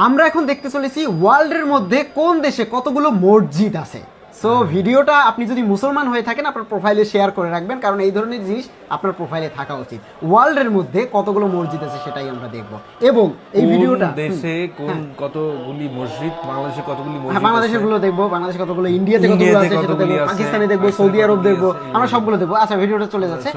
আমরা এখন দেখতে চলেছি ওয়ার্ল্ডের মধ্যে কোন দেশে কতগুলো মসজিদ আছে। সো ভিডিওটা আপনি যদি মুসলমান হয়ে থাকেন আপনার প্রোফাইলে শেয়ার করে রাখবেন, কারণ এই ধরনের জিনিস আপনার প্রোফাইলে থাকা উচিত। ওয়ার্ল্ডের মধ্যে কতগুলো মসজিদ আছে সেটাই আমরা দেখব, এবং এই ভিডিওটা দেশে কোন কতগুলি মসজিদ, বাংলাদেশে কতগুলি মসজিদ, বাংলাদেশের গুলো দেখবো, বাংলাদেশে কতগুলো, ইন্ডিয়াতে কতগুলো আছে সেটা দেখবো, পাকিস্তানে দেখবো, সৌদি আরব দেখবো, আমরা সবগুলো দেখবো। আচ্ছা, ভিডিওটা চলে যাচ্ছে।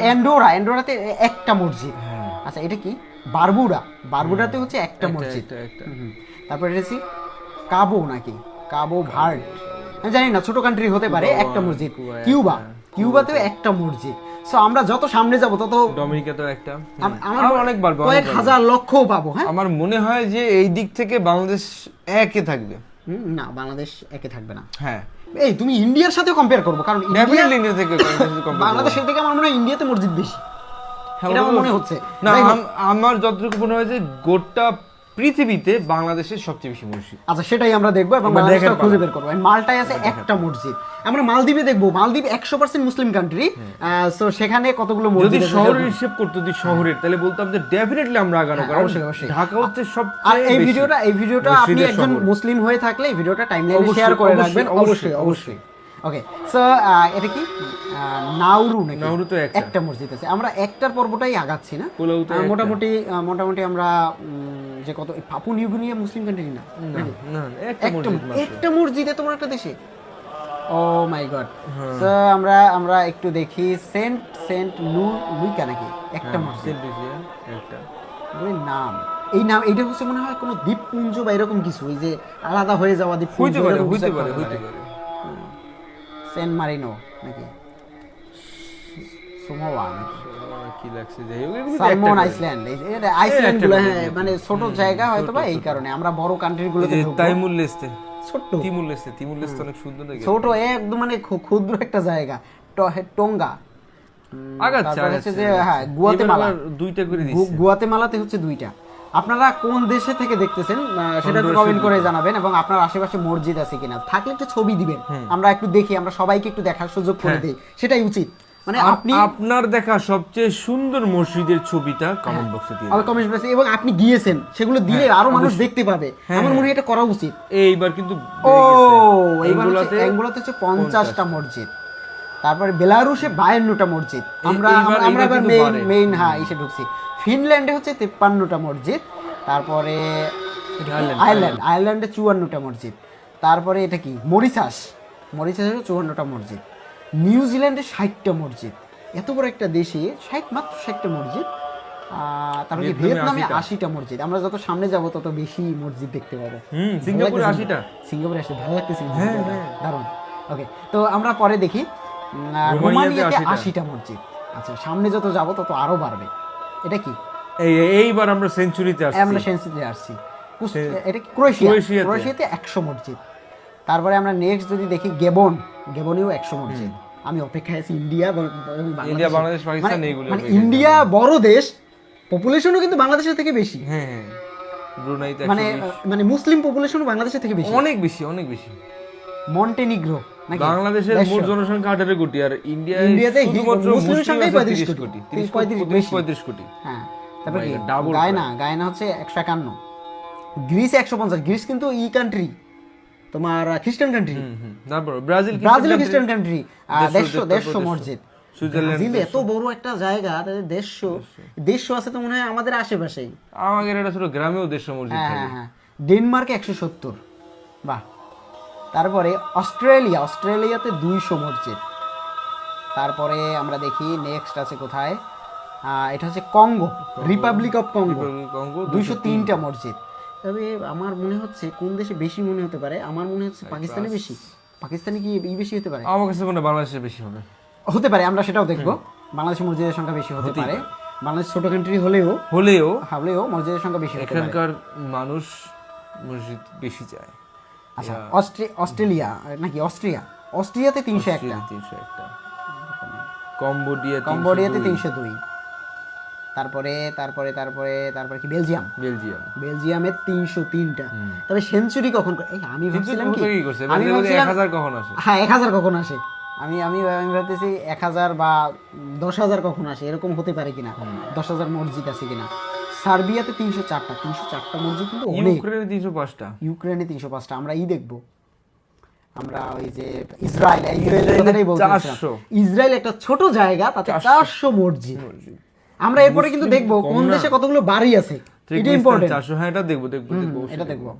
অ্যান্ডোরাতে একটা মসজিদ। আচ্ছা, এটা কি? বারবুডাতে হচ্ছে একটা মসজিদ। তারপর এটা হচ্ছে কাবো নাকি কাবো ভার্ড, আমি জানি না, ছোট কান্ট্রি হতে পারে। একটা মসজিদ। কিউবাতেও একটা মসজিদ। সো আমরা যত সামনে যাব তত ডমিনিকাতেও একটা, আমার অনেকবার কয়েক হাজার লক্ষও পাবো। হ্যাঁ, আমার মনে হয় যে এই দিক থেকে বাংলাদেশ একে থাকবে। না, বাংলাদেশ একে থাকবে না। হ্যাঁ, এই তুমি ইন্ডিয়ার সাথেও কম্পেয়ার করবো, কারণ ইন্ডিয়া থেকে বাংলাদেশের থেকে আমার মনে হয় ইন্ডিয়াতে মসজিদ বেশি, এটা আমার মনে হচ্ছে। না, আমার যতটুকু মনে হয় যে গোটা পৃথিবীতে বাংলাদেশের সবচেয়ে বেশি মসজিদ। আচ্ছা, সেটাই আমরা দেখবো এবং বাংলাদেশটা খুঁজে বের করবো। মালটায় আছে একটা মসজিদ। আমরা মালদ্বীপে দেখবো, মালদ্বীপ 100% মুসলিম কান্ট্রি। সো সেখানে কতগুলো মসজিদ যদি শহরের হিসাব করতে, যদি শহরের, তাহলে বলতাম যে ডেফিনেটলি আমরা আগানো, কারণ ঢাকা হচ্ছে সবচেয়ে। আর এই ভিডিওটা আপনি একজন মুসলিম হয়ে থাকলে এই ভিডিওটা টাইমলাইনে শেয়ার করে রাখবেন, অবশ্যই। ওকে, সো এটা কি? নাউরু নাকি? নাউরু তো একটা মসজিদ আছে। আমরা একটার পর্বটাই আগাচ্ছি না, মোটামুটি আমরা যে কত পাপু নিউগিনিয়া মুসলিম কান্ট্রি না, একটা মসজিদে তোমার একটা দেশে। ও মাই গড। সো আমরা একটু দেখি, সেন্ট লুইকা নাকি একটা মসজিদ, একটা নাম। এই নাম এইটা হচ্ছে মনে হয় কোনো দ্বীপপুঞ্জ বা এরকম কিছু, ওই যে আলাদা হয়ে যাওয়া দ্বীপপুঞ্জ হইতে পারে। সেন্ট মারিনো নাকি সোমোয়া নাকি কি লাগছে যে সালমন আইসল্যান্ড গুলো, হ্যাঁ, মানে ছোট জায়গা হয়তো বা, এই কারণে আমরা বড় কান্ট্রি গুলোতে তাইমুর লেস্তে, ছোট্ট তিমুর লেস্তে অনেক সুন্দর লাগে, ছোট একদম, মানে ক্ষুদ্র একটা জায়গা। টোঙ্গা আগাচ্ছে যে, হ্যাঁ, গুয়াতেমালা দুইটা করে দিয়েছে। গুয়াতেমালাতে হচ্ছে দুইটা। আপনারা কোন দেশে থেকে দেখতেছেন সেটা একটু কমেন্ট করে জানাবেন, এবং আপনার আশেপাশে মসজিদ আছে কিনা, থাকলে একটু ছবি দিবেন, আমরা একটু দেখি, আমরা সবাইকে একটু দেখার সুযোগ করে দেই, সেটাই উচিত। মানে আপনার দেখা সবচেয়ে সুন্দর মসজিদের ছবিটা কমেন্ট বক্সে দিয়ে দিন, কমেন্ট বক্সে, এবং আপনি গিয়েছেন সেগুলো দিলে আরো মানুষ দেখতে পাবে। আমার মনে হয় এটা করা উচিত। এইবার কিন্তু এইগুলোতে হচ্ছে 50টা মসজিদ। তারপরে বেলারুশে 52টা মসজিদ। আমরা এবার মেইন এসে ঢুকছি। ফিনল্যান্ডে হচ্ছে 53টা মসজিদ। তারপরে আয়ারল্যান্ডে 54টা মসজিদ। তারপরে এটা কি? মরিশাসে 54টা মসজিদ। নিউজিল্যান্ডে 60টা মসজিদ। এত বড় একটা দেশে মাত্র 60টা মসজিদ। তারপরে ভিয়েতনামে 80টা মসজিদ। আমরা যত সামনে যাব তত বেশি মসজিদ দেখতে পাবো। সিঙ্গাপুরে 80টা, ভালো লাগতেছে, দারুণ। ওকে, তো আমরা পরে দেখি রোমানিয়াতে 80টা মসজিদ। আচ্ছা, সামনে যত যাব তত আরো বাড়বে। এটা কি? এইবার আমরা সেঞ্চুরিতে আসছি। এটা কি? ক্রোয়েশিয়াতে 100 মসজিদ। তারপরে আমরা নেক্সট যদি দেখি গেবনেও 100 মসজিদ। আমি অপেক্ষায় আছি ইন্ডিয়া, বাংলাদেশ, পাকিস্তান, এইগুলো। মানে ইন্ডিয়া বড় দেশ, পপুলেশনও কিন্তু বাংলাদেশের থেকে বেশি। হ্যাঁ, ব্রুনাইতে মানে মুসলিম পপুলেশনও বাংলাদেশের থেকে বেশি, অনেক বেশি। মন্টেনিগ্রো নাকি? বাংলাদেশের মোট জনসংখ্যা 18 কোটি, আর ইন্ডিয়াতে শুধুমাত্র মুসলিম সংখ্যা 35 কোটি। 35 কোটি। হ্যাঁ, তারপর কি? গায়না হচ্ছে 151। গ্রিস 150। গ্রিস কিন্তু কান্ট্রি, তোমার খ্রিস্টান কান্ট্রি। তারপর ব্রাজিল খ্রিস্টান কান্ট্রি। 150 মসজিদ। ব্রাজিল এত বড় একটা জায়গা, তাদের 150 আছে তো মনে হয় আমাদের আশেপাশেই। আমাদের এটা ছোট গ্রামেও 150 মসজিদ থাকে। হ্যাঁ, ডেনমার্কে 170। বাহ। তারপরে অস্ট্রেলিয়াতে 200 মসজিদ। তারপরে আমরা দেখি নেক্সট আছে কোথায়, এটা হচ্ছে কঙ্গো, রিপাবলিক অফ কঙ্গো 203টা মসজিদ। তবে আমার মনে হচ্ছে কোন দেশে বেশি মনে হতে পারে, আমার মনে হচ্ছে পাকিস্তানে বেশি। পাকিস্তানে কি বেশি হতে পারে? আমার কাছে মনে হয় বাংলাদেশে বেশি হতে পারে, আমরা সেটাও দেখবো। বাংলাদেশে মসজিদের সংখ্যা বেশি হতে পারে। বাংলাদেশ ছোট কান্ট্রি হলেও মসজিদের সংখ্যা বেশি হতে পারে। এখানকার মানুষ মসজিদ বেশি চায়। আচ্ছা, অস্ট্রিয়াতে 301টা। কম্বোডিয়াতে 302। তারপরে কি? বেলজিয়ামে 303টা। তবে সেঞ্চুরি কখন? আমি ভাবছিলাম কি 1000 কখন আসে? হ্যাঁ, 1000 কখন আসে? আমি ভাবতেছি 1000 বা 10,000 কখন আসে, এরকম হতে পারে কিনা, 10,000 মসজিদ আছে কিনা। সার্বিয়াতে 304টা মসজিদ কিন্তু অনেক। ইউক্রেনে 305টা, ইউক্রেনে 305টা। আমরা দেখবো, আমরা ওই যে ইসরায়েলের কথাটাই বলছিলাম। 400 ইসরায়েল একটা ছোট জায়গা, তাতে 400 মসজিদ। আমরা এরপরে কিন্তু দেখবো কোন দেশে কতগুলো বাড়ি আছে, এটা ইম্পর্টেন্ট। 400, হ্যাঁ এটা দেখবো এটা দেখবো।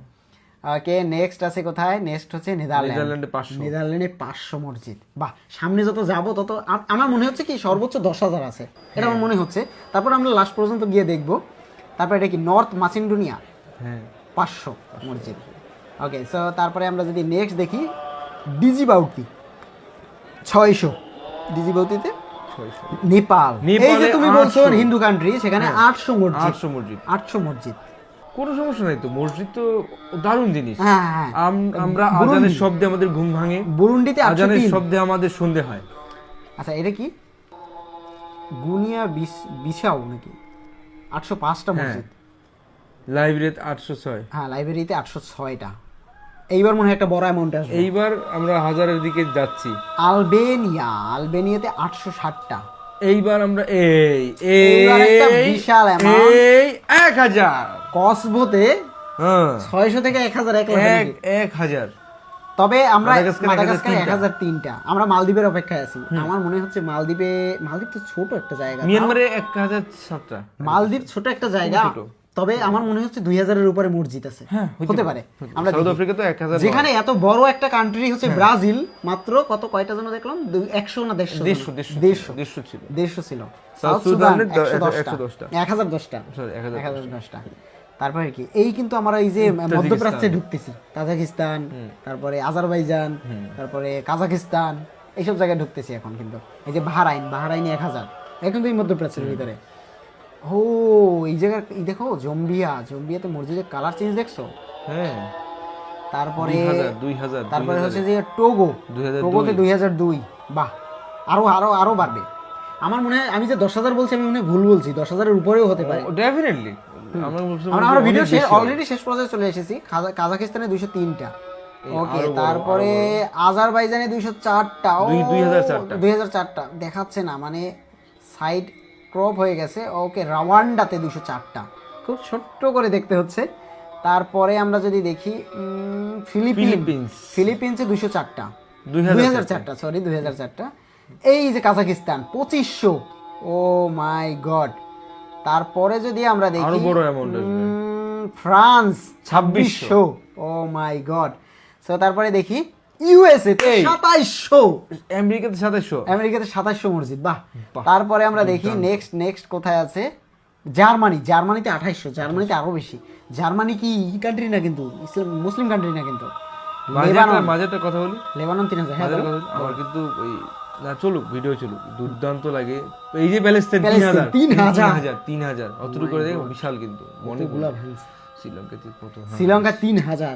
ওকে, নেক্সট আছে কোথায়? নেক্সট হচ্ছে নেদারল্যান্ডে 500। নেদারল্যান্ডে 500 মসজিদ। বাহ, সামনে যত যাব তত আমার মনে হচ্ছে কি সর্বোচ্চ 10,000 আছে, এটা আমার মনে হচ্ছে। তারপর আমরা লাস্ট পর্যন্ত গিয়ে দেখবো। তারপর এটা কি নর্থ মাসিডোনিয়া, হ্যাঁ 500 মসজিদ। ওকে, সো তারপরে আমরা যদি নেক্সট দেখি ডিজিবাউতি 600, ডিজিবাউতিতে 600। নেপাল, এই যে তুমি বলছো 800 হিন্দু কান্ট্রি, সেখানে 800 মসজিদ। 800 মসজিদ, 800 মসজিদ। কোনো সমস্যা নাই তো, মসজিদ তো দারুণ জিনিস। হ্যাঁ হ্যাঁ, আমরা আজানের শব্দে আমাদের ঘুম ভাঙে, বুরুন্ডিতে আজানের 803। শব্দে আমাদের সন্ধে হয়। আচ্ছা, এটা কি গুনিয়া বিছাও নাকি? 805টা মসজিদ। লাইব্রেরিতে 806। হ্যাঁ, লাইব্রেরিতে 806টা। এইবার মনে হয় একটা বড় অ্যামাউন্ট আসবে। এইবার আমরা হাজারের দিকে যাচ্ছি। আলবেনিয়াতে 860টা। এইবার আমরা এইবার একটা বিশাল অ্যামাউন্ট। 1000। কসবোতে হ্যাঁ 600 থেকে 1000, 1 লাখ। 1000। তবে আমরা মাদাগাস্কার মাদাগাস্কারে 1003টা। 1003টা। আমরা মালদ্বীপের অপেক্ষায় আছি। আমার মনে হচ্ছে মালদ্বীপ তো ছোট একটা জায়গা। মিয়ানমারে 1007টা। মালদ্বীপ ছোট একটা জায়গা, ছোট। তবে আমার মনে হচ্ছে 2000-এর উপরে মসজিদ আছে। হ্যাঁ, হতে পারে। আমরা সাউথ দেখি। আফ্রিকা তো 1000। যেখানে এত বড় একটা কান্ট্রি হচ্ছে ব্রাজিল, মাত্র কয়টা জন দেখলাম? 100 না 150 ছিল। 150 ছিল। সাউথ সাউথ সুদান সুদানের 110টা। 1010টা। সরি 1010। 1010টা। তারপরে কি এই কিন্তু আমরা এই যে মধ্যপ্রাচ্যে ঢুকতেছি, তাজিকিস্তান, তারপরে আজারবাইজান, তারপরে কাজাকিস্তান, এইসব জায়গায় ঢুকতেছি এখন। কিন্তু এই যে বাহরাইনে 1000, এখন তো এই মধ্যপ্রাচ্যের ভিতরে। ও, এই জায়গায় দেখো জম্বিয়াতে মসজিদের কালার চেঞ্জ দেখছো? হ্যাঁ। তারপরে 2000। তারপরে হচ্ছে যে টোগোতে 2002। বাহ, আরো বাড়বে। আমার মনে হয় আমি যে 10,000 বলছি, আমি মনে হয় ভুল বলছি, 10,000-এর উপরেও হতে পারে। ডেফিনেটলি। আমরা ভিডিও অলরেডি শেষ পর্যায়ে চলে এসেছি। কাজাকিস্তানে 203টা। ওকে, তারপরে আজারবাইজানে 204টা। 2004টা দেখাচ্ছে না, মানে সাইড ক্রপ হয়ে গেছে। ওকে, রাওয়ান্ডাতে 204টা, খুব ছোট্ট করে দেখতে হচ্ছে। তারপরে আমরা যদি দেখি ফিলিপিন্সে 204টা, 2004টা, সরি 2004টা। এই যে কাজাকিস্তান 2500। ও মাই গড। তারপরে যদি আমরা দেখি আরো বড় অ্যামাউন্ট আসবে। ফ্রান্স 2600। ও মাই গড। সো তারপরে দেখি ইউএসএ তে 2700, আমেরিকাতে 2700 মসজিদ। বাহ। তারপরে আমরা দেখি নেক্সট কোথায় আছে? জার্মানিতে 2800। জার্মানিতে আরো বেশি। জার্মানি কি কান্ট্রি না, কিন্তু মুসলিম কান্ট্রি না কিন্তু। মাঝেরটা কথা বলি, লেবানন 3000। হ্যাঁ, আমার কিন্তু ওই না, চলুক ভিডিও চলুক, দুর্দান্ত লাগে। এই যে প্যালেস্টাইন 3000 অতটুকু করে দেখো, বিশাল কিন্তু অনেকগুলো। শ্রীলঙ্কা 3000।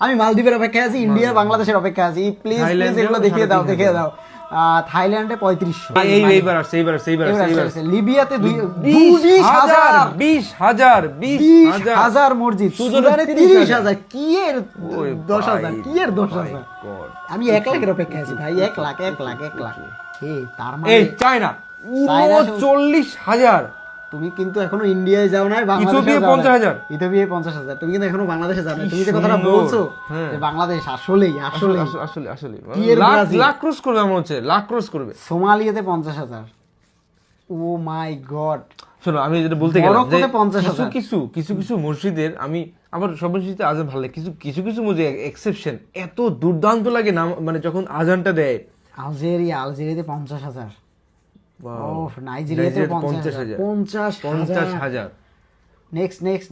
আমি মালদ্বীপের অপেক্ষায় আছি, ইন্ডিয়া বাংলাদেশের অপেক্ষায় আছি। প্লিজ এগুলো দেখিয়ে দাও। থাইল্যান্ডে 3500। লিবিয়াতে 20,000 মসজিদ। সুদানে 30,000। কি এর 10,000? আমি 1 লাখের অপেক্ষায় আছি ভাই। 1 লাখ। তার মানে চায়না 40,000। তুমি কিন্তু এখনো ইন্ডিয়ায় যাও নাই, বাংলাদেশে 50,000। ইথিওপিয়ায় 50,000। তুমি কিন্তু এখনো বাংলাদেশে যাও নাই। তুমি যে কথাটা বলছো যে বাংলাদেশ আসলে লাখ ক্রস করবে, আমার হচ্ছে লাখ ক্রস করবে। সোমালিয়াতে 50,000। ও মাই গড। শোনো, আমি যেটা বলতে গেলাম যে 50,000 কিছু মসজিদের আমি আমার সব মসজিদে আজান ভালো লাগে, কিছু মসজিদ এক্সেপশন এত দুর্দান্ত লাগে না, মানে যখন আজানটা দেয়। আলজেরিয়াতে 50,000। নাইজেরিয়াতে 50,000।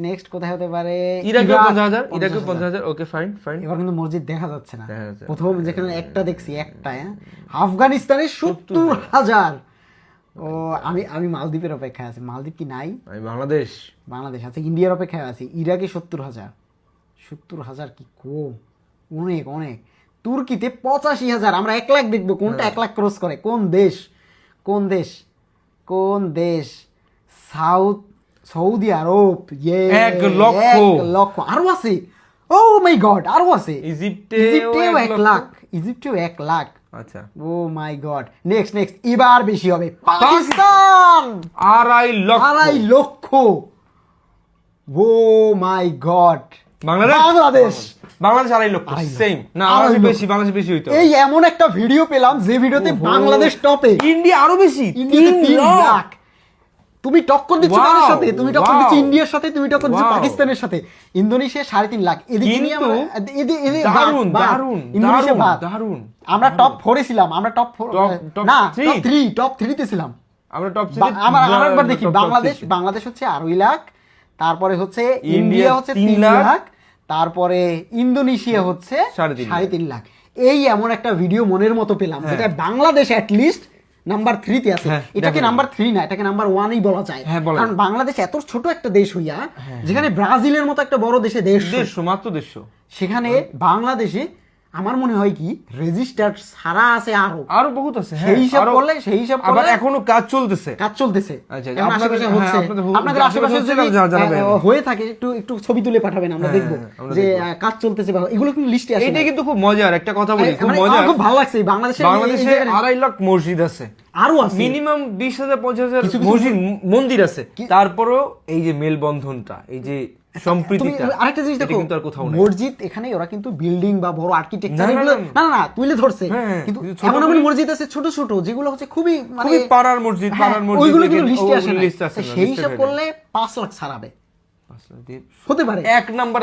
নেক্সট কোথায় হতে পারে? ইরাকে 50,000। ওকে, ফাইন। এবার কিন্তু মসজিদ দেখা যাচ্ছে না। প্রথম যেখানে একটা দেখছি, আফগানিস্তানে 70,000। ও, আমি মালদ্বীপের অপেক্ষায় আছি। মালদ্বীপ কি নাই? আমি বাংলাদেশ আছে। ইন্ডিয়ার অপেক্ষায় আছি। ইরাকে 70,000 কি কম? অনেক। তুর্কিতে 85,000। আমরা 1 লাখ দেখবো, কোনটা 1 লাখ ক্রস করে? কোন দেশ? সৌদি আরব। 1 লক্ষ। আরো আছে। ও মাই গড, আরো আছে। ইজিপ্টেও 1 লাখ। আচ্ছা ও মাই গড, নেক্সট এবার বেশি হবে, পাকিস্তান 2.5 লক্ষ। 2.5 লক্ষ। ও মাই গড, বাংলাদেশ 2.5 লক্ষ, সেম না, বাংলাদেশ বেশি হইতো। এই এমন একটা ভিডিও পেলাম যে ভিডিওতে বাংলাদেশ টপে, ইন্ডিয়া আরো বেশি, ইন্ডিয়াতে 3 লাখ। তুমি টক্কর দিচ্ছ Wow, কাদের সাথে? তুমি টক্কর দিচ্ছ wow. ইন্ডিয়ার সাথে, তুমি টক্কর দিচ্ছ Wow. পাকিস্তানের সাথে। ইন্দোনেশিয়া 3.5 লাখ। এদিকে নিয়ে কিন্তু দারুণ দারুণ ইন্দোনেশিয়া বাদ। দারুণ। আমরা টপ 4 এ ছিলাম, আমরা টপ 4 top না, three? টপ 3 তে ছিলাম আমরা টপ আমরা আরেকবার দেখি, বাংলাদেশ হচ্ছে 2.5 লাখ, তারপরে হচ্ছে ইন্ডিয়া হচ্ছে 3 লাখ, তারপরে ইন্দোনেশিয়া হচ্ছে 3.5 লাখ। এই এমন একটা ভিডিও মনের মতো পেলাম যেটা বাংলাদেশ অ্যাট লিস্ট নাম্বার 3 তে আছে। এটাকে নাম্বার 3 না, এটাকে নাম্বার 1ই বলা যায়, কারণ বাংলাদেশ এত ছোট একটা দেশ হইয়া, যেখানে ব্রাজিলের মতো একটা বড় দেশে মাত্র 150, সেখানে বাংলাদেশে আমার মনে হয় কি রেজিস্টার্ড সারা আছে, আরো বহুত আছে। সেই হিসাব করলে আবার এখনো কাজ চলতেছে। আচ্ছা, আপনাদের আশেপাশে যদি হয়ে থাকে একটু ছবি তুলে পাঠাবেন, আমরা দেখবো যে কাজ চলতেছে, এগুলো কিন্তু লিস্টে আছে। এটা কিন্তু খুব মজার একটা কথা বলি, খুব মজার, খুব ভালো লাগছে। বাংলাদেশে 2.5 লাখ মসজিদ আছে, আরো আছে, মিনিমাম 20,000 50,000 মসজিদ মন্দির আছে। তারপরও এই যে মেলবন্ধনটা, এই যে সম্প্রীতিটা, আরেকটা জিনিস দেখো, কিন্তু আর কোথাও নেই। মসজিদ এখানে ওরা কিন্তু বিল্ডিং বা বড় আর্কিটেকচার এগুলো না তুলে ধরছে, কিন্তু এমন এমন মসজিদ আছে ছোট ছোট যেগুলো হচ্ছে খুবই মানে পাড়ার মসজিদ, ওইগুলো কিন্তু লিস্টে আসে না। সেই হিসাব করলে 5 লাখ ছাড়াবে, হতে পারে 1 নাম্বার।